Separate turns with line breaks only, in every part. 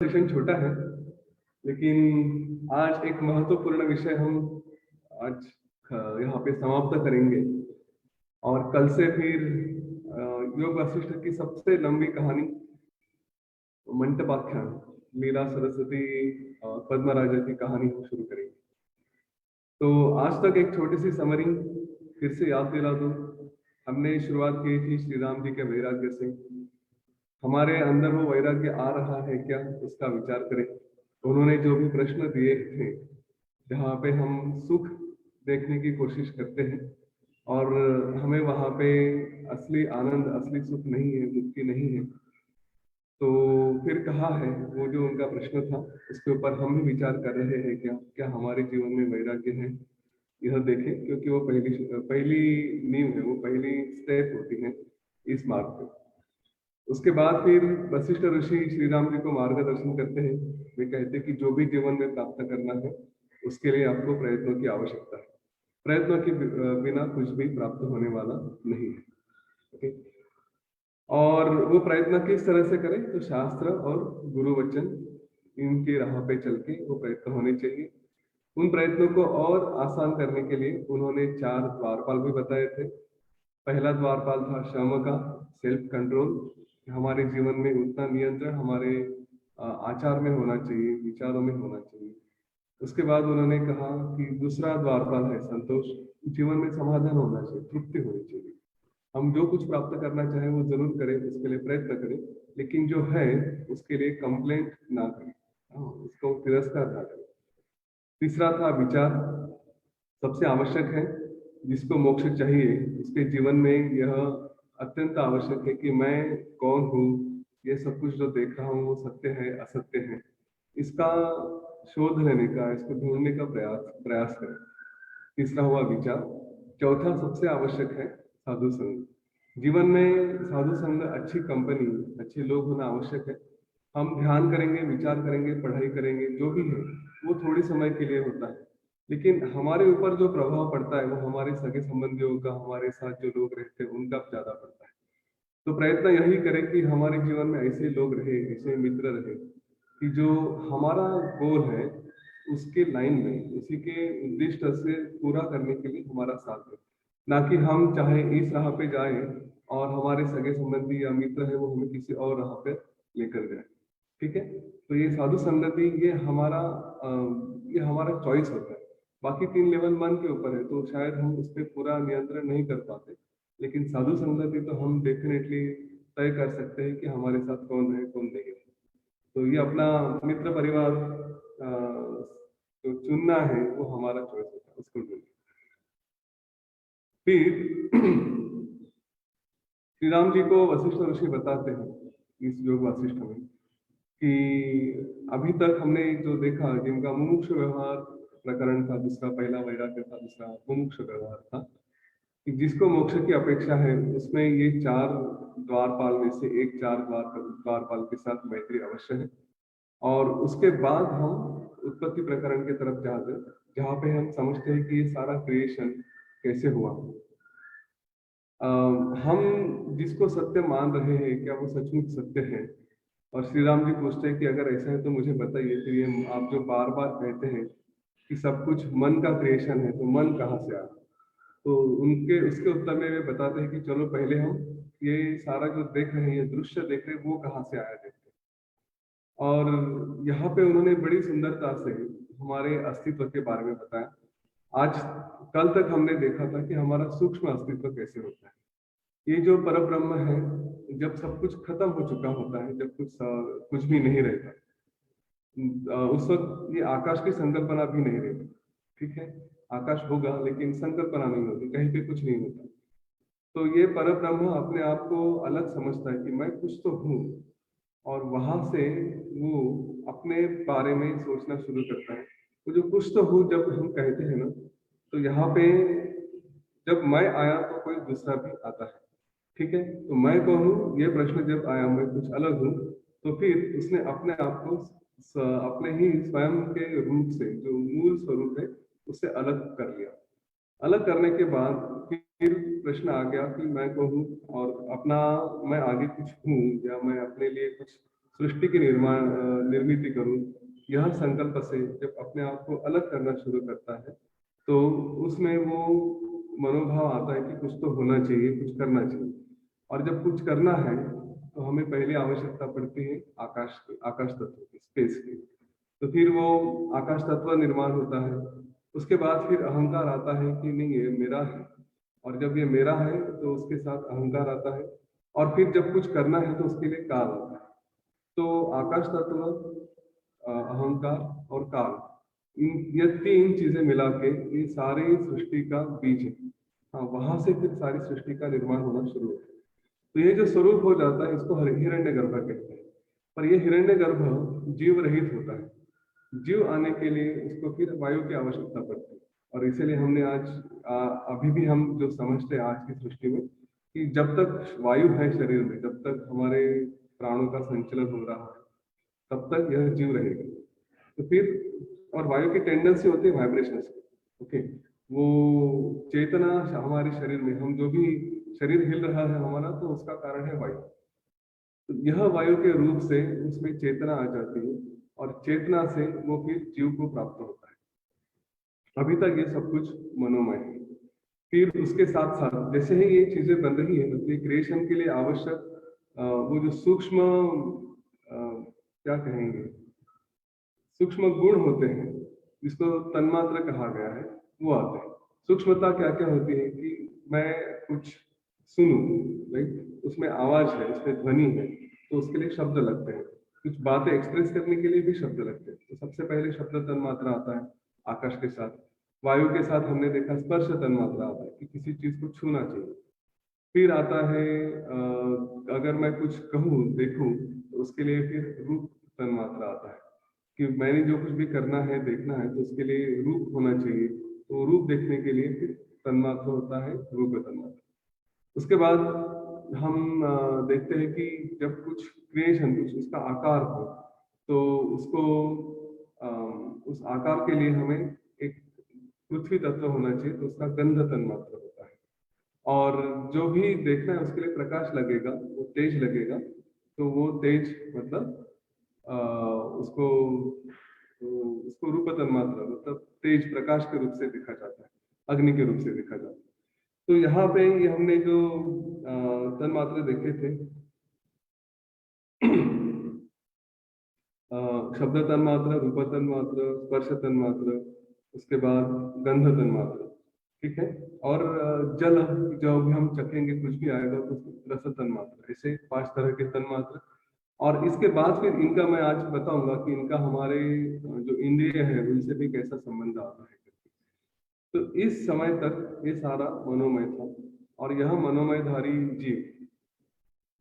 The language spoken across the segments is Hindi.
सेशन छोटा है, लेकिन आज एक महत्वपूर्ण विषय हम आज यहाँ पे समाप्त करेंगे। और कल से फिर योग वशिष्ठ की सबसे लंबी कहानी मंटपाख्यान लीला सरस्वती पद्मराजा की कहानी हम शुरू करेंगे। तो आज तक एक छोटी सी समरी फिर से याद दिला दूं। हमने शुरुआत की थी श्री राम जी के वैराग्य से। हमारे अंदर वो वैराग्य आ रहा है क्या, उसका विचार करें। उन्होंने जो भी प्रश्न दिए थे, जहाँ पे हम सुख देखने की कोशिश करते हैं और हमें वहाँ पे असली आनंद, असली सुख नहीं है, मुक्ति नहीं है, तो फिर कहा है वो जो उनका प्रश्न था उसके ऊपर हम भी विचार कर रहे हैं क्या क्या हमारे जीवन में वैराग्य है, यह देखें। क्योंकि वो पहली पहली नींव है, वो पहली स्टेप होती है इस मार्ग पे। उसके बाद फिर वशिष्ठ ऋषि श्री राम जी को मार्गदर्शन करते हैं। वे कहते हैं कि जो भी जीवन में प्राप्त करना है उसके लिए आपको प्रयत्नों की आवश्यकता है। प्रयत्नों के बिना कुछ भी प्राप्त होने वाला नहीं है। ओके। और वो प्रयत्न किस तरह से करें, तो शास्त्र और गुरु वचन इनकी राह पे चल के वो प्रयत्न होने चाहिए। उन प्रयत्नों को और आसान करने के लिए उन्होंने 4 द्वारपाल भी बताए थे। पहला द्वारपाल था श्रम का, सेल्फ कंट्रोल। हमारे जीवन में उतना नियंत्रण हमारे आचार में होना चाहिए, विचारों में होना चाहिए। उसके बाद उन्होंने कहा कि दूसरा द्वारपाल है संतोष। जीवन में समाधान होना चाहिए, तृप्ति होनी चाहिए। हम जो कुछ प्राप्त करना चाहें वो जरूर करें, उसके लिए प्रयत्न करें, लेकिन जो है उसके लिए कंप्लेंट ना करें, उसको तिरस्कार ना करें। तीसरा था विचार, सबसे आवश्यक है। जिसको मोक्ष चाहिए उसके जीवन में यह अत्यंत आवश्यक है कि मैं कौन हूँ, ये सब कुछ जो देख रहा हूँ वो सत्य है असत्य है, इसका शोध लेने का, इसको ढूंढने का प्रयास प्रयास करें। तीसरा हुआ विचार। चौथा सबसे आवश्यक है साधु संग। जीवन में साधु संग, अच्छी कंपनी, अच्छे लोग होना आवश्यक है। हम ध्यान करेंगे, विचार करेंगे, पढ़ाई करेंगे, जो भी है वो थोड़ी समय के लिए होता है, लेकिन हमारे ऊपर जो प्रभाव पड़ता है वो हमारे सगे संबंधियों का, हमारे साथ जो लोग रहते हैं उनका ज्यादा पड़ता है। तो प्रयत्न यही करें कि हमारे जीवन में ऐसे लोग रहे, ऐसे मित्र रहे कि जो हमारा गोल है उसके लाइन में, उसी के उद्देश्य से पूरा करने के लिए हमारा साथ है। ना कि हम चाहे इस राह पे जाएं और हमारे सगे संबंधी या मित्र है वो हमें किसी और राह पे लेकर जाए। ठीक है। तो ये साधु संगति, ये हमारा चॉइस होता है। बाकी 3 लेवल मन के ऊपर है, तो शायद हम उस पर पूरा नियंत्रण नहीं कर पाते, लेकिन साधु संगति तो हम डेफिनेटली तय कर सकते हैं कि हमारे साथ कौन है कौन नहीं है। तो ये अपना मित्र परिवार जो चुनना है वो हमारा चॉइस होता है, उसको चुनना। फिर श्री राम जी को वशिष्ठ ऋषि बताते हैं इस योग वशिष्ठ में कि अभी तक हमने जो देखा, जिनका मुमुक्ष व्यवहार प्रकरण था, दूसरा पहला वैराग्य था, दूसरा मुमुक्ष व्यवहार था, कि जिसको मोक्ष की अपेक्षा है उसमें ये 4 द्वारपाल में से एक 4 द्वारपाल के साथ मैत्री अवश्य है। और उसके बाद हम उत्पत्ति प्रकरण की तरफ जाते, जहाँ पे हम समझते हैं कि ये सारा क्रिएशन कैसे हुआ। हम जिसको सत्य मान रहे हैं, क्या वो सचमुच सत्य है? और श्री राम जी पूछते हैं कि अगर ऐसा है तो मुझे बताइए। फिर ये आप जो बार बार कहते हैं कि सब कुछ मन का क्रिएशन है, तो मन कहाँ से आया? तो उनके उसके उत्तर में वे बताते हैं कि चलो पहले हम ये सारा जो देख रहे हैं, ये दृश्य देख रहे हैं, वो कहाँ से आया देखते हैं। और यहाँ पे उन्होंने बड़ी सुंदरता से हमारे अस्तित्व के बारे में बताया। आज कल तक हमने देखा था कि हमारा सूक्ष्म अस्तित्व कैसे होता है। ये जो पर ब्रह्म है, जब सब कुछ खत्म हो चुका होता है, जब कुछ भी नहीं रहता, उस वक्त ये आकाश की संकल्पना भी नहीं रहती। ठीक है, आकाश होगा लेकिन संकल्पना नहीं होती, कहीं पे कुछ नहीं होता। तो ये पर ब्रह्म अपने आप को अलग समझता है कि मैं कुछ तो हूँ, और वहां से वो अपने बारे में सोचना शुरू करता है। तो जो कुछ तो हूँ जब हम कहते हैं ना, तो यहाँ पे जब मैं आया तो कोई दूसरा भी आता है। ठीक है, तो मैं कौन हूँ, ये प्रश्न जब आया, मैं कुछ अलग हूँ, तो फिर उसने अपने आप को अपने ही स्वयं के रूप से, जो मूल स्वरूप है, उससे अलग कर लिया। अलग करने के बाद फिर प्रश्न आ गया कि मैं कौन हूँ, और अपना मैं आगे कुछ हूँ या मैं अपने लिए कुछ सृष्टि की निर्मिति करूं, यह संकल्प से जब अपने आप को अलग करना शुरू करता है तो उसमें वो मनोभाव आता है कि कुछ तो होना चाहिए, कुछ करना चाहिए। और जब कुछ करना है तो हमें पहले आवश्यकता पड़ती है आकाश की, आकाश तत्व की, स्पेस की। तो फिर वो आकाश तत्व निर्माण होता है। उसके बाद फिर अहंकार आता है कि नहीं ये मेरा है, और जब ये मेरा है तो उसके साथ अहंकार आता है। और फिर जब कुछ करना है तो उसके लिए काल आता है। तो आकाश तत्व, अहंकार और काल, ये तीन चीजें मिला के ये सारी सृष्टि का बीज है। हाँ, वहां से फिर सारी सृष्टि का निर्माण होना शुरू होता है। तो ये जो स्वरूप हो जाता है इसको हिरण्यगर्भ कहते हैं। पर ये हिरण्यगर्भ जीव रहित होता है। जीव आने के लिए उसको फिर वायु की आवश्यकता पड़ती है। और इसीलिए हमने आज अभी भी हम जो समझते हैं आज की सृष्टि में कि जब तक वायु है शरीर में, जब तक हमारे प्राणों का संचलन हो रहा है, तब तक यह जीव रहेगा। तो फिर और वायु की टेंडेंसी होती है वाइब्रेशन की। ओके, वो चेतना हमारे शरीर में, हम जो भी शरीर हिल रहा है हमारा, तो उसका कारण है वायु। तो यह वायु के रूप से उसमें चेतना आ जाती है और चेतना से वो फिर जीव को प्राप्त होता है। अभी तक ये सब कुछ मनोमय है। फिर उसके साथ साथ जैसे ही ये चीजें बन रही है, तो क्रिएशन के लिए आवश्यक वो जो सूक्ष्म क्या कहेंगे, सूक्ष्म गुण होते हैं, जिसको तन्मात्र कहा गया है, वो आते हैं। सूक्ष्मता क्या क्या होती है कि मैं कुछ सुनूं, राइट, उसमें आवाज है, उसमें ध्वनि है, तो उसके लिए शब्द लगते हैं। कुछ बातें एक्सप्रेस करने के लिए भी शब्द लगते हैं। तो सबसे पहले शब्द तन्मात्रा आता है आकाश के साथ। वायु के साथ हमने देखा स्पर्श तन्मात्रा आता है कि किसी चीज को छूना चाहिए। फिर आता है अगर मैं कुछ कहूँ, देखूं, तो उसके लिए फिर रूप तन्मात्रा आता है कि मैंने जो कुछ भी करना है, देखना है, तो उसके लिए रूप होना चाहिए। तो रूप देखने के लिए फिर तन्मात्र होता है रूप तन्मात्र। उसके बाद हम देखते हैं कि जब कुछ क्रिएशन, कुछ उसका आकार हो, तो उसको उस आकार के लिए हमें एक पृथ्वी तत्व होना चाहिए, तो उसका गंध तन्मात्र होता है। और जो भी देखना है उसके लिए प्रकाश लगेगा, वो तेज लगेगा, तो वो तेज मतलब अ, उसको उसको रूप तन्मात्रा मतलब तेज प्रकाश के रूप से देखा जाता है, अग्नि के रूप से देखा जाता है। तो यहाँ पे ये हमने जो तन्मात्रे देखे थे, शब्द तन्मात्र, रूप तन्मात्र, स्पर्श तन्मात्र, उसके बाद गंध तन्मात्र, ठीक है। और जल, जो भी हम चखेंगे कुछ भी आएगा तो रस तन्मात्र, ऐसे 5 तरह के तन्मात्र। और इसके बाद फिर इनका मैं आज बताऊंगा कि इनका हमारे जो इंद्रिय है उनसे भी कैसा संबंध आता है। तो इस समय तक ये सारा मनोमय था। और यह मनोमयधारी जीव,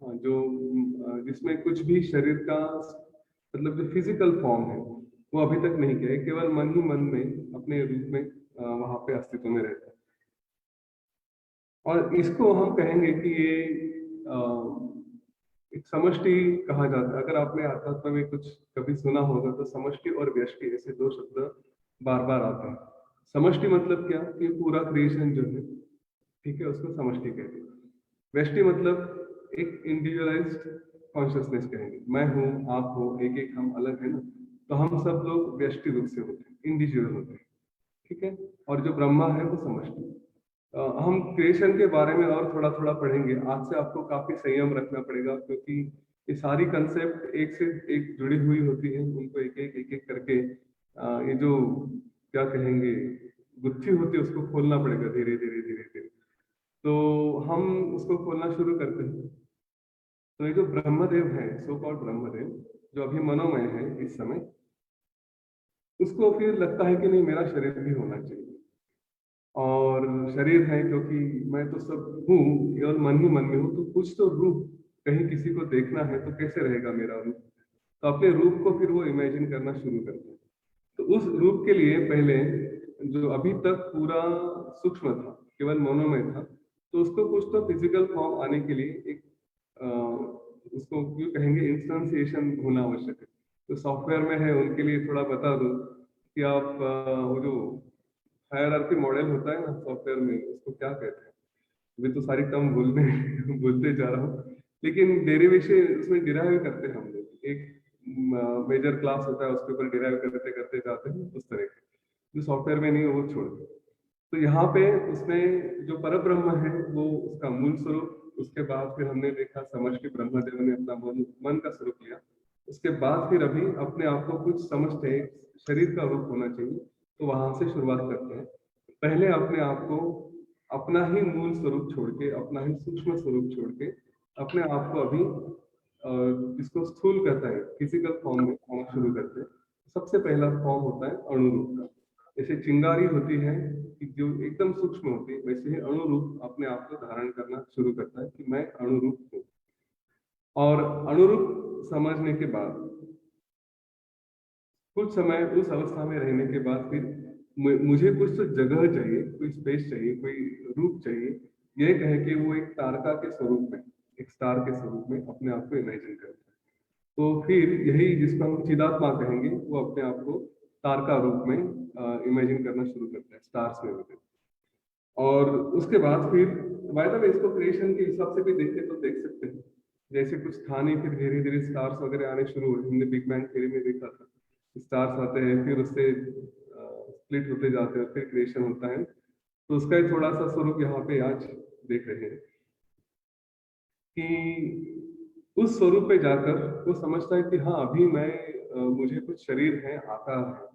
जो जिसमें कुछ भी शरीर का मतलब जो फिजिकल फॉर्म है वो अभी तक नहीं किया है, केवल मन ही मन में अपने रूप में वहां पे अस्तित्व में रहता है। और इसको हम कहेंगे कि ये एक समष्टि कहा जाता है। अगर आपने अध्यात्म में कुछ कभी सुना होगा तो समष्टि और व्यष्टि ऐसे 2 शब्द बार बार आते हैं। समष्टि मतलब क्या कि पूरा क्रिएशन जो है, ठीक है, उसको समष्टि कहते हैं। व्यष्टि मतलब एक इंडिविजुअलाइज्ड कॉन्शियसनेस कहेंगे, मैं हूँ, आप हो, एक एक हम अलग है ना, तो हम सब लोग व्यष्टि रूप से होते हैं, इंडिविजुअल होते हैं, ठीक है। और जो ब्रह्मा है वो समष्टि। हम क्रिएशन के बारे में और थोड़ा थोड़ा पढ़ेंगे। आज से आपको काफी संयम रखना पड़ेगा, क्योंकि ये सारी कंसेप्ट एक से एक जुड़ी हुई होती है, उनको एक एक करके ये जो क्या कहेंगे गुत्थी होती है उसको खोलना पड़ेगा धीरे धीरे धीरे धीरे। तो हम उसको खोलना शुरू करते हैं। तो ये जो ब्रह्मदेव है, सो कॉल्ड ब्रह्मदेव, जो अभी मनोमय है इस समय, उसको फिर लगता है कि नहीं मेरा शरीर भी होना चाहिए। और शरीर है क्योंकि मैं तो सब हूँ, केवल मन ही मन में हूँ, तो कुछ तो रूप कहीं किसी को देखना है तो कैसे रहेगा मेरा रूप। तो अपने रूप को फिर वो इमेजिन करना शुरू करते हैं। तो उस रूप के लिए पहले जो अभी तक पूरा सूक्ष्म था, केवल मनोमय था, तो उसको कुछ तो फिजिकल फॉर्म आने के लिए एक उसको क्यों कहेंगे इंस्टेंसिएशन होना आवश्यक है। तो सॉफ्टवेयर में है उनके लिए थोड़ा बता दूं कि आप वो जो हायरार्की मॉडल होता है ना सॉफ्टवेयर में, उसको क्या कहते हैं, अभी तो सारी टर्म भूलते जा रहा हूँ, लेकिन डेरिवेशन उसमें डिराइव करते हैं हम लोग। एक मेजर क्लास होता है उसके ऊपर डिराइव करते करते जाते हैं, उस तरह के जो सॉफ्टवेयर में नहीं है वो छोड़ दो। तो यहाँ पे उसने जो परब्रह्म है वो उसका मूल स्वरूप, उसके बाद फिर हमने देखा समष्टि ब्रह्मदेव ने अपना मन का स्वरूप लिया, उसके बाद फिर अभी अपने आप को कुछ समझते हैं शरीर का रूप होना चाहिए, तो वहां से शुरुआत करते हैं। पहले अपने आप को अपना ही मूल स्वरूप छोड़ के, अपना ही सूक्ष्म स्वरूप छोड़ के अपने आप को अभी इसको स्थूल कहता है फिजिकल फॉर्म में आना शुरू करते हैं। सबसे पहला फॉर्म होता है अणुरूप का। जैसे चिंगारी होती है कि जो एकदम सूक्ष्म होती है, वैसे ही अणुरूप अपने आप को धारण करना शुरू करता है कि मैं अणुरूप हूँ। और अणुरूप समझने के बाद कुछ समय उस अवस्था में रहने के बाद फिर मुझे कुछ तो जगह चाहिए, कोई स्पेस चाहिए, कोई रूप चाहिए, यह कहे कि वो एक तारका के स्वरूप में, एक स्टार के स्वरूप में अपने आप को इमेजिन करता है। तो फिर यही जिसको हम चिदात्मा कहेंगे, वो अपने आप को तारका रूप में इमेजिन करना शुरू करता है, स्टार्स में होते। और उसके बाद फिर बाय द वे इसको क्रिएशन के हिसाब से भी देखें तो देख सकते हैं, जैसे कुछ था नहीं, फिर धीरे धीरे स्टार्स वगैरह आने शुरू हुए। हमने बिग बैंग थ्योरी में देखा था, स्टार्स आते हैं फिर उससे स्प्लिट होते जाते हैं, फिर क्रिएशन होता है। तो उसका ही थोड़ा सा स्वरूप यहाँ पे आज देख रहे हैं कि उस स्वरूप पे जाकर वो समझता है कि हाँ अभी मैं मुझे कुछ शरीर है, आकार है,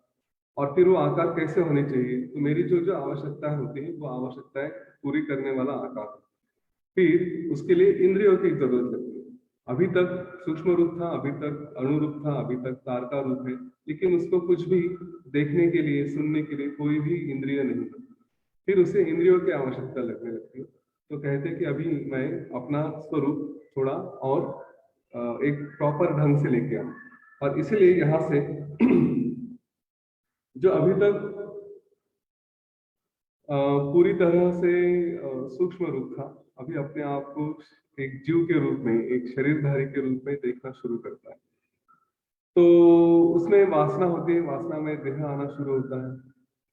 और फिर वो आकार कैसे होने चाहिए, तो मेरी जो जो आवश्यकताएं होती है वो आवश्यकताएं पूरी करने वाला आकार। फिर उसके लिए इंद्रियों की जरूरत लगती है। अभी तक सूक्ष्म रूप था, अभी तक अणु रूप था, अभी तक तारका रूप है, लेकिन उसको कुछ भी देखने के लिए, सुनने के लिए कोई भी इंद्रिय नहीं था। फिर उसे इंद्रियों की आवश्यकता लगने लगती है। तो कहते हैं कि अभी मैं अपना स्वरूप थोड़ा और एक प्रॉपर ढंग से लेके आऊं। और इसीलिए यहाँ से जो अभी तक पूरी तरह से सूक्ष्म रूप था, अभी अपने आप को एक जीव के रूप में, एक शरीरधारी के रूप में देखना शुरू करता है। तो उसमें वासना होती है, वासना में देह आना शुरू होता है।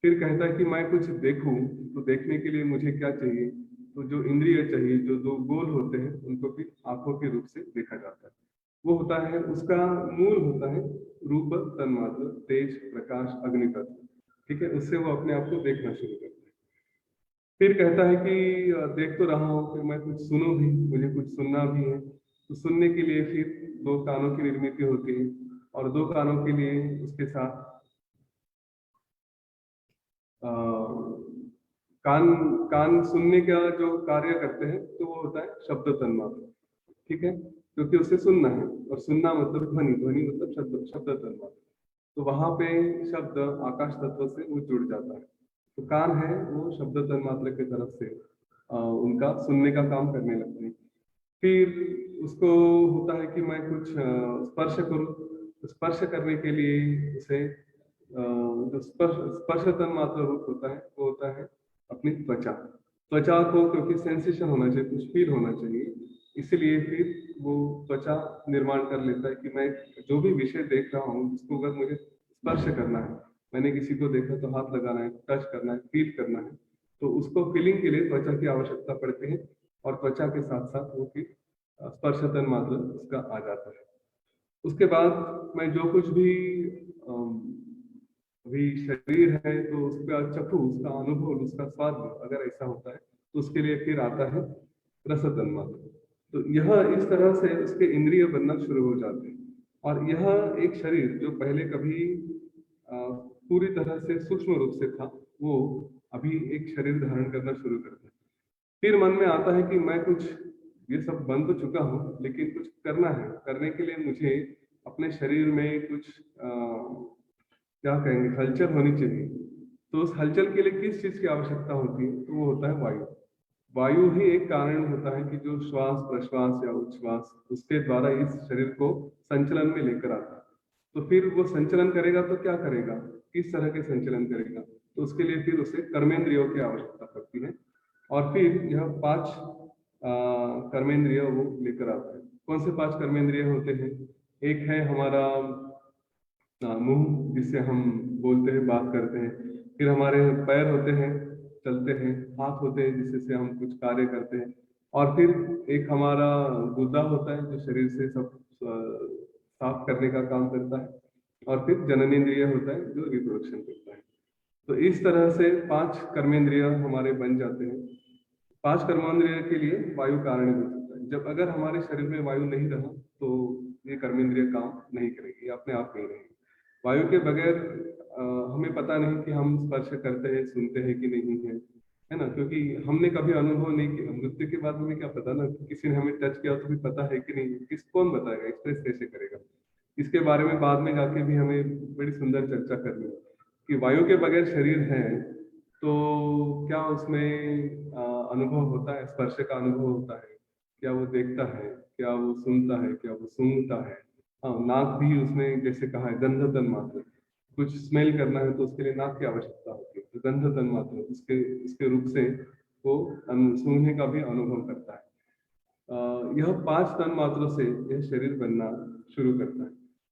फिर कहता है कि मैं कुछ देखूं, तो देखने के लिए मुझे क्या चाहिए, तो जो इंद्रिय चाहिए, जो दो गोल होते हैं, उनको भी आंखों के रूप से देखा जाता है। वो होता है, उसका मूल होता है रूप, तन्मात्र, तेज, प्रकाश, अग्नि तत्व। ठीक है, उससे वो अपने आप को देखना शुरू करता है। फिर कहता है कि देख तो रहा हूँ, फिर मैं कुछ सुनूं भी, मुझे कुछ सुनना भी है। तो सुनने के लिए फिर दो कानों की निर्मित होती है, और दो कानों के लिए उसके साथ अ, कान कान सुनने का जो कार्य करते हैं, तो वो होता है शब्द तन्मात्र। ठीक है, क्योंकि उसे सुनना है, और सुनना मतलब ध्वनि, ध्वनि मतलब शब्द, शब्द तन्मात्र। तो वहां पे शब्द आकाश तत्व से वो जुड़ जाता है। तो कान है वो शब्द तन्मात्र की तरफ से उनका सुनने का काम करने लगते हैं। फिर उसको होता है कि मैं कुछ स्पर्श करूं, तो स्पर्श करने के लिए उसे जो स्पर्श स्पर्श तन्मात्र रूप होता है, वो होता है अपनी त्वचा। त्वचा को क्योंकि सेंसेशन होना चाहिए, कुछ फील होना चाहिए, इसलिए फिर वो त्वचा निर्माण कर लेता है कि मैं जो भी विषय देख रहा हूँ, उसको अगर मुझे स्पर्श करना है, मैंने किसी को देखा तो हाथ लगाना है, टच करना है, फील करना है, तो उसको फीलिंग के लिए त्वचा की आवश्यकता पड़ती है। और त्वचा के साथ साथ वो फिर स्पर्श तन्मात्र उसका आ जाता है। उसके बाद मैं जो कुछ भी अभी शरीर है, तो उसका चखु, उसका अनुभव, उसका स्वाद अगर ऐसा होता है, तो उसके लिए फिर आता है रस तन्मात्र। तो यह इस तरह से उसके इंद्रिय बनना शुरू हो जाते हैं। और यह एक शरीर जो पहले कभी पूरी तरह से सूक्ष्म रूप से था, वो अभी एक शरीर धारण करना शुरू करता है। फिर मन में आता है कि मैं कुछ, ये सब बन तो चुका हूँ, लेकिन कुछ करना है, करने के लिए मुझे अपने शरीर में कुछ क्या कहेंगे, हलचल होनी चाहिए। तो उस हलचल के लिए किस चीज की आवश्यकता होती है, तो वो होता है वायु। वायु ही एक कारण होता है कि जो श्वास प्रश्वास या उच्छ्वास, उसके द्वारा इस शरीर को संचलन में लेकर आता है। तो फिर वो संचलन करेगा तो क्या करेगा, किस तरह के संचलन करेगा, तो उसके लिए फिर उसे कर्मेंद्रियों की आवश्यकता पड़ती है। और फिर यह पांच कर्मेंद्रिय वो लेकर आता है। कौन से पांच कर्मेंद्रिय होते हैं? एक है हमारा मुंह, जिससे हम बोलते हैं, बात करते हैं। फिर हमारे पैर होते हैं, चलते हैं। हाथ होते हैं जिससे हम कुछ कार्य करते हैं। और फिर एक हमारा गुदा होता है जो शरीर से सब साफ करने का काम करता है, और फिर जननेंद्रिय होता है जो रिप्रोडक्शन करता है। तो इस तरह से 5 कर्मेंद्रिय हमारे बन जाते हैं। 5 कर्मेंद्रिय के लिए वायु कारणीभूत होता है। जब अगर हमारे शरीर में वायु नहीं रहा तो ये कर्मेंद्रिय काम नहीं करेगी, ये अपने आप नहीं रहेगी। वायु के बगैर हमें पता नहीं कि हम स्पर्श करते हैं, सुनते हैं कि नहीं है ना, क्योंकि हमने कभी अनुभव नहीं किया। मृत्यु के बाद हमें क्या पता ना, किसी ने हमें टच किया तो भी पता है कि नहीं, कौन बताएगा, एक्सप्रेस कैसे करेगा। इसके बारे में बाद में जाके भी हमें बड़ी सुंदर चर्चा करनी है कि वायु के बगैर शरीर है तो क्या उसमें अनुभव होता है, स्पर्श का अनुभव होता है, क्या वो देखता है, क्या वो सुनता है, क्या वो सूंघता है। हाँ, नाक भी उसमें जैसे कहा है गंध तन मात्र, कुछ स्मेल करना है तो उसके लिए नाक की आवश्यकता होती है, तो गंध तन मात्र उसके रूप से वो सूंघने का भी अनुभव करता है। यह 5 तन मात्रों से यह शरीर बनना शुरू करता है।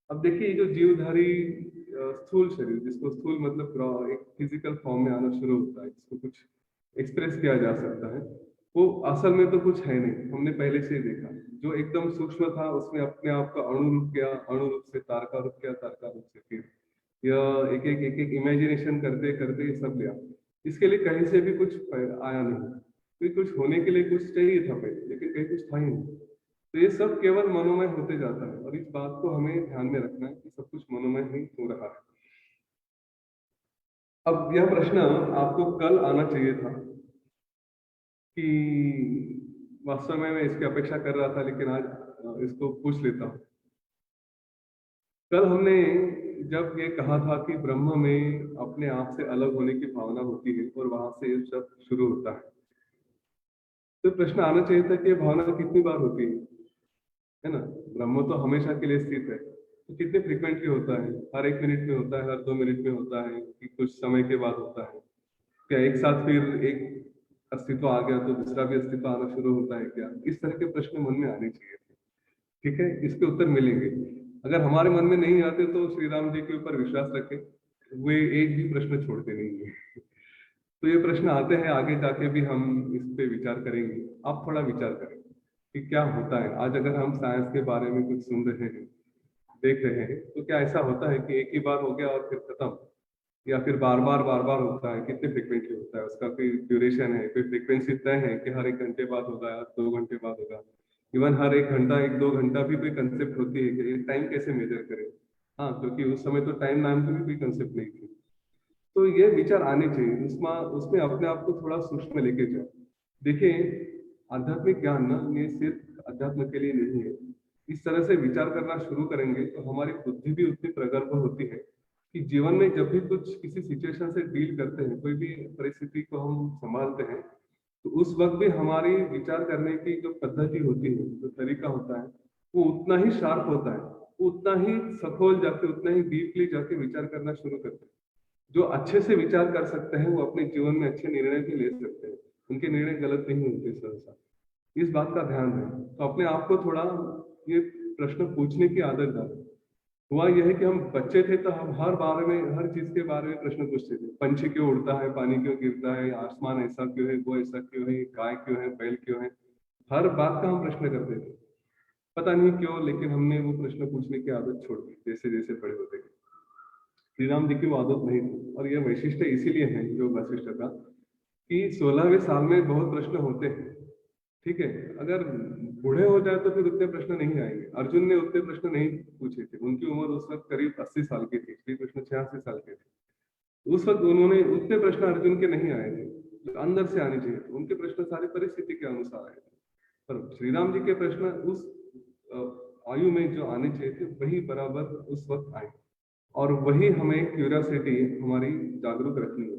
अब देखिए, ये जो जीवधारी स्थूल शरीर, जिसको स्थूल मतलब एक फिजिकल फॉर्म में आना शुरू होता है, जिसको कुछ एक्सप्रेस किया जा सकता है, वो असल में तो कुछ है नहीं। हमने पहले से ही देखा, जो एकदम सूक्ष्म था उसमें अपने आप का अणु रूप किया, अणु रूप से तारका रूप किया, तारका रूप से फिर यह एक एक इमेजिनेशन करते करते ये सब लिया। इसके लिए कहीं से भी कुछ आया नहीं, क्योंकि कुछ होने के लिए कुछ चाहिए था पहले, लेकिन कहीं कुछ था ही नहीं। तो ये सब केवल मनोमय होते जाता है, और इस बात को हमें ध्यान में रखना है कि सब कुछ मनोमय ही हो रहा है। अब यह प्रश्न आपको कल आना चाहिए था कि वास्तव में मैं इसकी अपेक्षा कर रहा था, लेकिन आज इसको पूछ लेता हूँ। कल हमने जब ये कहा था कि ब्रह्म में अपने आप से अलग होने की भावना होती है और वहां से ये सब शुरू होता है, तो प्रश्न आना चाहिए था कि ये भावना कितनी बार होती है ना। ब्रह्म तो हमेशा के लिए स्थित है, तो कितने फ्रिक्वेंटली होता है, हर 1 मिनट में होता है, हर 2 मिनट में होता है, कि कुछ समय के बाद होता है, क्या एक साथ फिर एक अस्तित्व आ गया तो दूसरा भी अस्तित्व आना शुरू होता है क्या? इस तरह के प्रश्न मन में आने चाहिए थे। ठीक है, इसके उत्तर मिलेंगे। अगर हमारे मन में नहीं आते तो श्री राम जी के ऊपर विश्वास रखें, वे एक भी प्रश्न छोड़ते नहीं है। तो ये प्रश्न आते हैं, आगे जाके भी हम इस पे विचार करेंगे। आप थोड़ा विचार करें कि क्या होता है। आज अगर हम साइंस के बारे में कुछ सुन रहे हैं, देख रहे हैं, तो क्या ऐसा होता है कि एक ही बार हो गया और फिर खत्म, या फिर बार बार होता है? कितने फ्रिक्वेंटली होता है, उसका कोई ड्यूरेशन है, कोई फ्रिक्वेंसी तय है कि हर 1 घंटे बाद होगा, 2 घंटे बाद होगा? इवन हर 1 घंटा 1-2 घंटा भी कोई कंसेप्ट होती है कि टाइम कैसे मेजर करें? हाँ, क्योंकि उस समय तो टाइम नाम की भी कोई कंसेप्ट नहीं थी। तो ये विचार आने चाहिए, उसमें उसमें अपने आप को थोड़ा सूक्ष्म लेके जाओ। देखिए, आध्यात्मिक ज्ञान ना ये सिर्फ अध्यात्म के लिए नहीं है। इस तरह से विचार करना शुरू करेंगे तो हमारी बुद्धि भी उतनी प्रगल्भ होती है कि जीवन में जब भी कुछ किसी सिचुएशन से डील करते हैं, कोई भी परिस्थिति को हम संभालते हैं, तो उस वक्त भी हमारी विचार करने की जो पद्धति होती है, जो तरीका होता है, वो उतना ही शार्प होता है, वो उतना ही सखोल जाके, उतना ही डीपली जाके विचार करना शुरू करते हैं। जो अच्छे से विचार कर सकते हैं वो अपने जीवन में अच्छे निर्णय भी ले सकते हैं, उनके निर्णय गलत नहीं होते सहसा। इस बात का ध्यान रखें। तो अपने आप को थोड़ा ये प्रश्न पूछने की आदत डालें। हुआ यह है कि हम बच्चे थे तो हम हर बारे में, हर चीज के बारे में प्रश्न पूछते थे। पंछी क्यों उड़ता है, पानी क्यों गिरता है, आसमान ऐसा क्यों है, वो ऐसा क्यों है, गाय क्यों है, बैल क्यों है, हर बात का हम प्रश्न करते थे। पता नहीं क्यों, लेकिन हमने वो प्रश्न पूछने की आदत छोड़ दी जैसे जैसे बड़े होते गए। श्री राम जी की वो आदत नहीं थी, और यह वैशिष्ट इसीलिए है योग वशिष्ठ का कि 16वें साल में बहुत प्रश्न होते हैं। ठीक है, अगर बूढ़े हो जाए तो फिर उतने प्रश्न नहीं आएंगे। अर्जुन ने उतने प्रश्न नहीं पूछे थे, उनकी उम्र उस वक्त करीब 80 साल की थी, श्री कृष्ण 86 साल के थे। उस वक्त उन्होंने उतने प्रश्न अर्जुन के नहीं आए थे जो अंदर से आने चाहिए थे। उनके प्रश्न सारी परिस्थिति के अनुसार आए थे, पर श्री राम जी के प्रश्न उस आयु में जो आने चाहिए थे वही बराबर उस वक्त आए। और वही हमें क्यूरियोसिटी हमारी जागरूक रखनी है।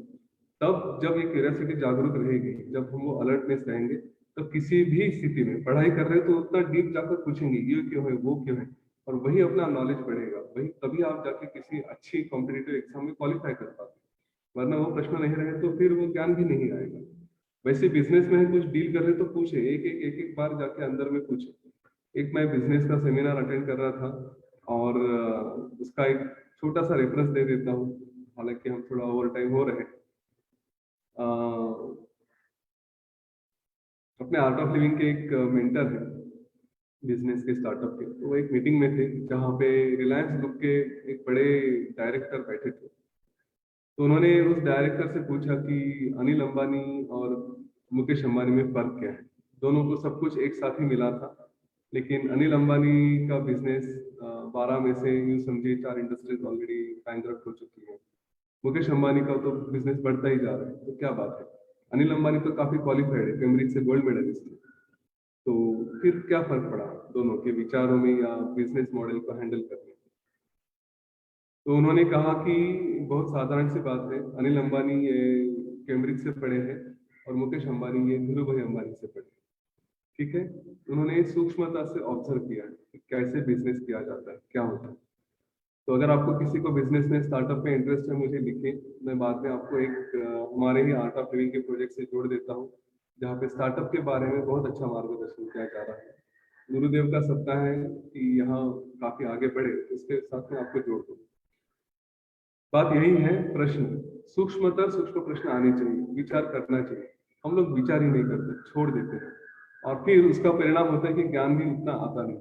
तब जब ये क्यूरियोसिटी जागरूक रहेगी, जब हम वो अलर्टनेस रहेंगे, तो किसी भी स्थिति में पढ़ाई कर रहे हैं तो उतना डीप जाकर पूछेंगे ये क्यों है, वो क्यों है, और वही अपना नॉलेज बढ़ेगा। वही तभी आप जाके किसी अच्छी कॉम्पिटिटिव एग्जाम में क्वालिफाई कर पाते, वरना वो प्रश्न नहीं रहे तो फिर वो ज्ञान भी नहीं आएगा। वैसे बिजनेस में कुछ डील कर रहे तो पूछे, एक एक बार जाके अंदर में पूछे। एक मैं बिजनेस का सेमिनार अटेंड कर रहा था, और उसका एक छोटा सा रेफरेंस दे देता हूँ, हालांकि हम थोड़ा ओवर टाइम हो रहे हैं। अपने आर्ट ऑफ लिविंग के एक मेंटर है, बिजनेस के स्टार्टअप के। तो वो एक मीटिंग में थे जहाँ पे रिलायंस ग्रुप के एक बड़े डायरेक्टर बैठे थे। तो उन्होंने उस डायरेक्टर से पूछा कि अनिल अंबानी और मुकेश अंबानी में फर्क क्या है। दोनों को सब कुछ एक साथ ही मिला था, लेकिन अनिल अंबानी का बिजनेस 12 में से यूं समझिए 4 इंडस्ट्रीज ऑलरेडी बैंकरप्ट हो चुकी है। मुकेश अंबानी का तो बिजनेस बढ़ता ही जा रहा है, तो क्या बात है। अनिल अंबानी तो काफी क्वालिफाइड है, कैम्ब्रिज से गोल्ड मेडलिस्ट है। तो फिर क्या फर्क पड़ा दोनों के विचारों में या बिजनेस मॉडल को हैंडल करने में। तो उन्होंने कहा कि बहुत साधारण सी बात है, अनिल अंबानी ये कैम्ब्रिज से पढ़े हैं और मुकेश अंबानी ये धीरू भाई अंबानी से पढ़े। ठीक है, उन्होंने सूक्ष्मता से ऑब्जर्व किया कि कैसे बिजनेस किया जाता है, क्या होता है। तो अगर आपको किसी को बिजनेस में स्टार्टअप में इंटरेस्ट है, मुझे लिखे, मैं बाद में आपको एक हमारे ही आर्ट ऑफ लिविंग के प्रोजेक्ट से जोड़ देता हूँ, जहाँ पे स्टार्टअप के बारे में बहुत अच्छा मार्गदर्शन किया जा रहा है। गुरुदेव का सपना है कि यहाँ काफी आगे बढ़े, उसके साथ में आपको जोड़ दूँ। बात यही है, प्रश्न सूक्ष्म प्रश्न आने चाहिए, विचार करना चाहिए। हम लोग विचार ही नहीं करते, छोड़ देते हैं, और फिर उसका परिणाम होता है कि ज्ञान भी उतना आता नहीं।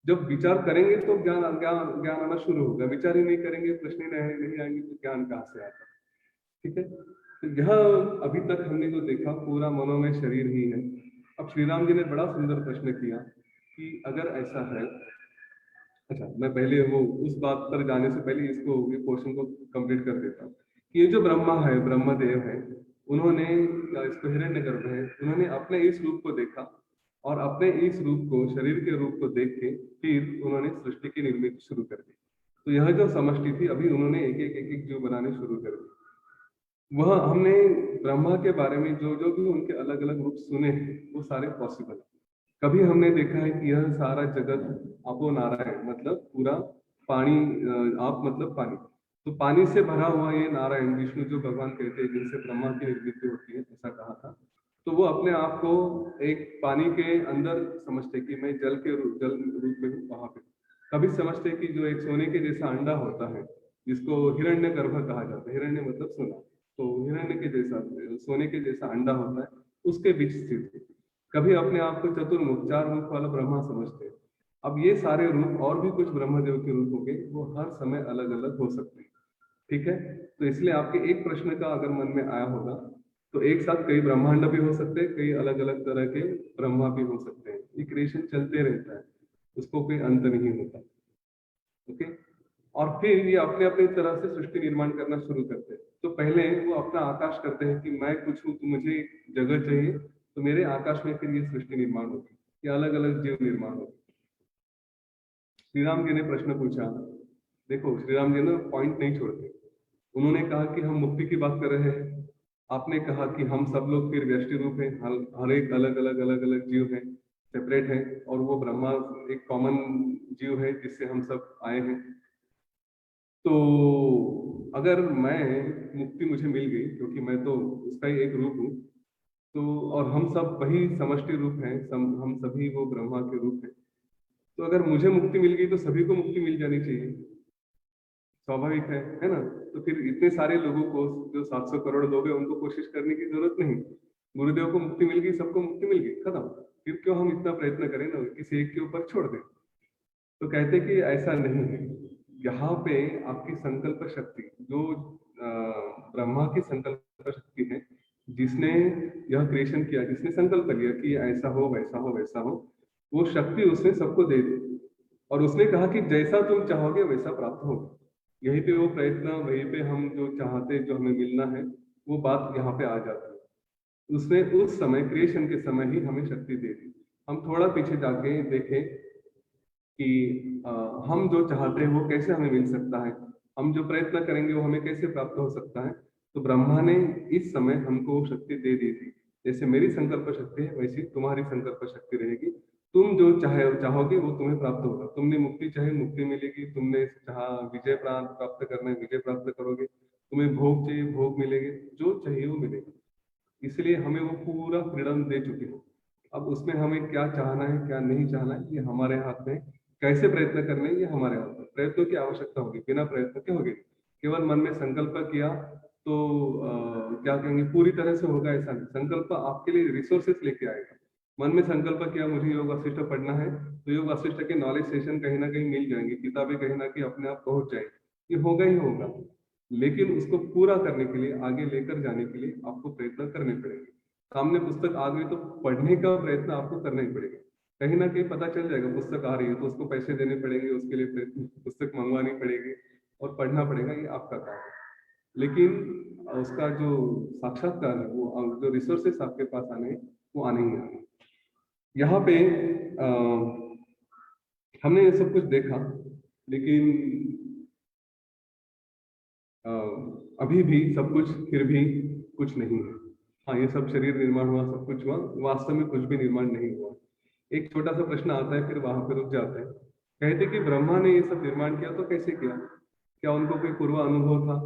जब विचार करेंगे तो ज्ञान ज्ञान ज्ञान आना शुरू होगा, विचार ही नहीं करेंगे, प्रश्न ही नहीं आएंगे, तो ज्ञान कहाँ से आता। ठीक है, तो यहाँ अभी तक हमने जो देखा पूरा मनोमय शरीर ही है। अब श्री राम जी ने बड़ा सुंदर प्रश्न किया कि अगर ऐसा है, अच्छा मैं पहले वो उस बात पर जाने से पहले इसको ये पोर्शन को कंप्लीट कर देता हूँ कि ये जो ब्रह्मा है, ब्रह्मदेव है, उन्होंने या इसको हिरण्यगर्भ है, उन्होंने अपने इस रूप को देखा और अपने इस रूप को, शरीर के रूप को देख के फिर उन्होंने सृष्टि की निर्मित शुरू कर दी। तो यह जो समष्टि थी, अभी उन्होंने एक एक जीव बनाने शुरू कर दी। वह हमने ब्रह्मा के बारे में जो जो भी उनके अलग अलग रूप सुने हैं वो सारे पॉसिबल है। कभी हमने देखा है कि यह सारा जगत आपो नारायण मतलब पूरा पानी, आप मतलब पानी, तो पानी से भरा हुआ ये नारायण विष्णु जो भगवान कहते हैं, जिनसे ब्रह्मा की निर्मित होती है, ऐसा कहा था। तो वो अपने आप को एक पानी के अंदर समझते कि मैं जल रूप में हूँ वहां पे। कभी समझते कि जो एक सोने के जैसा अंडा होता है, जिसको हिरण्य गर्भ कहा जाता है, हिरण्य मतलब सोना, तो हिरण्य के जैसा, सोने के जैसा अंडा होता है, उसके बीच स्थित है। कभी अपने आप को चतुर्मुख, 4 मुख वाला ब्रह्मा समझते हैं। अब ये सारे रूप और भी कुछ ब्रह्मदेव के रूप होंगे, वो हर समय अलग अलग हो सकते हैं। ठीक है, तो इसलिए आपके एक प्रश्न का अगर मन में आया होगा, तो एक साथ कई ब्रह्मांड भी हो सकते हैं, कई अलग अलग तरह के ब्रह्मा भी हो सकते हैं। ये क्रिएशन चलते रहता है, उसको कोई अंत नहीं होता। ओके, और फिर ये अपने अपने तरह से सृष्टि निर्माण करना शुरू करते हैं। तो पहले वो अपना आकाश करते हैं कि मैं कुछ हूँ, तो मुझे जगह चाहिए, तो मेरे आकाश में फिर ये सृष्टि निर्माण होगी, ये अलग अलग जीव निर्माण होगी। श्री राम जी ने प्रश्न पूछा, देखो श्री राम जी ने पॉइंट नहीं छोड़ते। उन्होंने कहा कि हम मुक्ति की बात कर रहे हैं, आपने कहा कि हम सब लोग फिर व्यष्टि रूप हैं, हर एक अलग अलग जीव हैं, सेपरेट है, और वो ब्रह्मा एक कॉमन जीव है जिससे हम सब आए हैं। तो अगर मैं, मुक्ति मुझे मिल गई क्योंकि मैं तो उसका ही एक रूप हूँ, तो और हम सब वही समष्टि रूप हैं, हम सभी वो ब्रह्मा के रूप हैं। तो अगर मुझे मुक्ति मिल गई तो सभी को मुक्ति मिल जानी चाहिए, स्वाभाविक है ना। तो फिर इतने सारे लोगों को, जो 700 करोड़ लोग हैं, उनको कोशिश करने की जरूरत नहीं। गुरुदेव को मुक्ति मिल गई, सबको मुक्ति मिल गई, खत्म। फिर क्यों हम इतना प्रयत्न करें ना, किसी एक के ऊपर छोड़ दें। तो कहते कि ऐसा नहीं है। यहाँ पे आपकी संकल्प शक्ति, जो ब्रह्मा की संकल्प शक्ति है, जिसने यह क्रिएशन किया, जिसने संकल्प लिया कि ऐसा हो वैसा हो वैसा हो, वो शक्ति उसने सबको दे दी। और उसने कहा कि जैसा तुम चाहोगे वैसा प्राप्त होगा। यहीं पे वो प्रयत्न, वहीं पे हम जो चाहते, जो हमें मिलना है, वो बात यहाँ पे आ जाती है। उसने उस समय, क्रिएशन के समय ही हमें शक्ति दे दी। हम थोड़ा पीछे जाके देखें कि हम जो चाहते हैं वो कैसे हमें मिल सकता है, हम जो प्रयत्न करेंगे वो हमें कैसे प्राप्त हो सकता है। तो ब्रह्मा ने इस समय हमको शक्ति दे दी थी। जैसे मेरी संकल्प शक्ति है, वैसी तुम्हारी संकल्प शक्ति रहेगी। तुम जो चाहोगे वो तुम्हें प्राप्त होगा। तुमने मुक्ति चाहे, मुक्ति मिलेगी। तुमने चाहा विजय प्राप्त करना है, विजय प्राप्त करोगे। तुम्हें भोग चाहिए, भोग मिलेंगे। जो चाहिए वो मिलेगा। इसलिए हमें वो पूरा फ्रीडम दे चुके हैं। अब उसमें हमें क्या चाहना है, क्या नहीं चाहना है, ये हमारे हाथ में। कैसे प्रयत्न करने हैं, ये हमारे हाथ में। प्रयत्नों की आवश्यकता होगी, बिना प्रयत्न के होगी। केवल मन में संकल्प किया तो क्या कहेंगे, पूरी तरह से होगा ऐसा नहीं। संकल्प आपके लिए रिसोर्सेस लेके आएगा। मन में संकल्प किया मुझे योग वासिष्ठ पढ़ना है, तो योग वासिष्ठ के नॉलेज सेशन कहीं ना कहीं मिल जाएंगे, किताबें कहीं ना कहीं अपने आप पहुंच जाएगी, ये होगा ही होगा। लेकिन उसको पूरा करने के लिए, आगे लेकर जाने के लिए आपको प्रयत्न करने पड़ेंगे। सामने पुस्तक आ गई तो पढ़ने का प्रयत्न आपको करना ही पड़ेगा। कहीं ना कहीं पता चल जाएगा पुस्तक आ रही है तो उसको पैसे देने पड़ेंगे, उसके लिए पुस्तक मंगवानी पड़ेगी और पढ़ना पड़ेगा, ये आपका काम है। लेकिन उसका जो साक्षात्कार है, वो जो रिसोर्सेस आपके पास आने हैं, वो आने ही आने। यहाँ पे अ, हमने ये सब कुछ देखा, लेकिन अ, अभी भी सब कुछ फिर भी कुछ नहीं है। हाँ, ये सब शरीर निर्माण हुआ, सब कुछ हुआ, वास्तव में कुछ भी निर्माण नहीं हुआ। एक छोटा सा प्रश्न आता है, फिर वहां पे रुक जाते हैं। कहते कि ब्रह्मा ने ये सब निर्माण किया तो कैसे किया? क्या उनको कोई पूर्व अनुभव था?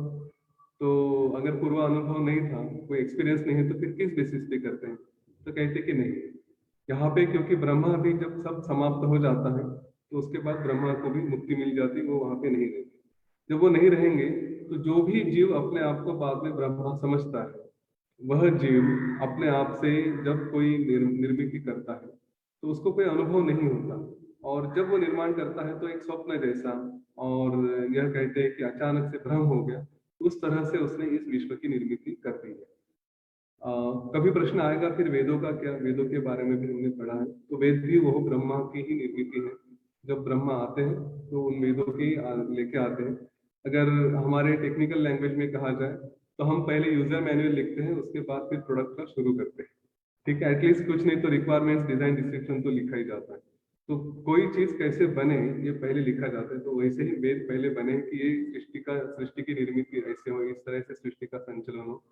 तो अगर पूर्व अनुभव नहीं था, कोई एक्सपीरियंस नहीं है, तो फिर किस बेसिस पे करते हैं? तो कहते कि नहीं, यहाँ पे क्योंकि ब्रह्मा भी जब सब समाप्त हो जाता है तो उसके बाद ब्रह्मा को भी मुक्ति मिल जाती, वो वहां पे नहीं रहते। जब वो नहीं रहेंगे तो जो भी जीव अपने आप को बाद में ब्रह्मा समझता है, वह जीव अपने आप से जब कोई निर्मित करता है तो उसको कोई अनुभव नहीं होता, और जब वो निर्माण करता है तो एक स्वप्न जैसा, और यह कहते हैं कि अचानक से भ्रम हो गया, उस तरह से उसने इस विश्व की निर्मित कर दी है। कभी प्रश्न आएगा फिर वेदों का क्या? वेदों के बारे में भी हमने पढ़ा है, तो वेद भी वो ब्रह्मा की ही निर्मित है। जब ब्रह्मा आते हैं तो उन वेदों की लेके आते हैं। अगर हमारे टेक्निकल लैंग्वेज में कहा जाए तो हम पहले यूजर मैनुअल लिखते हैं, उसके बाद फिर प्रोडक्ट का शुरू करते हैं। ठीक है, एटलीस्ट कुछ नहीं तो रिक्वायरमेंट्स, डिजाइन, डिस्क्रिप्शन तो लिखा ही जाता है। तो कोई चीज कैसे बने ये पहले लिखा जाता है, तो वैसे ही वेद पहले बने कि ये सृष्टि की निर्मित ऐसे हो, इस तरह से सृष्टि का संचलन हो।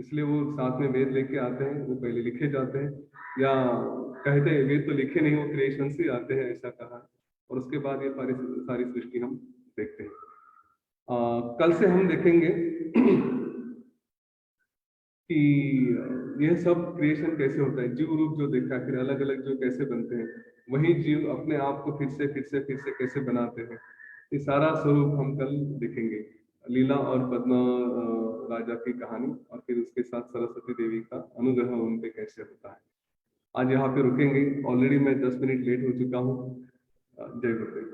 इसलिए वो साथ में वेद लेके आते हैं, वो पहले लिखे जाते हैं, या कहते हैं वेद तो लिखे नहीं, वो क्रिएशन से आते हैं, ऐसा कहा। और उसके बाद ये सारी सारी सृष्टि हम देखते हैं। कल से हम देखेंगे कि यह सब क्रिएशन कैसे होता है, जीव रूप जो देखा, फिर अलग अलग जो कैसे बनते हैं, वही जीव अपने आप को फिर से कैसे बनाते हैं, ये सारा स्वरूप हम कल देखेंगे। लीला और पद्मा राजा की कहानी, और फिर उसके साथ सरस्वती देवी का अनुग्रह उन पे कैसे होता है। आज यहाँ पे रुकेंगे, ऑलरेडी मैं 10 मिनट लेट हो चुका हूँ। जय गुरुदेव।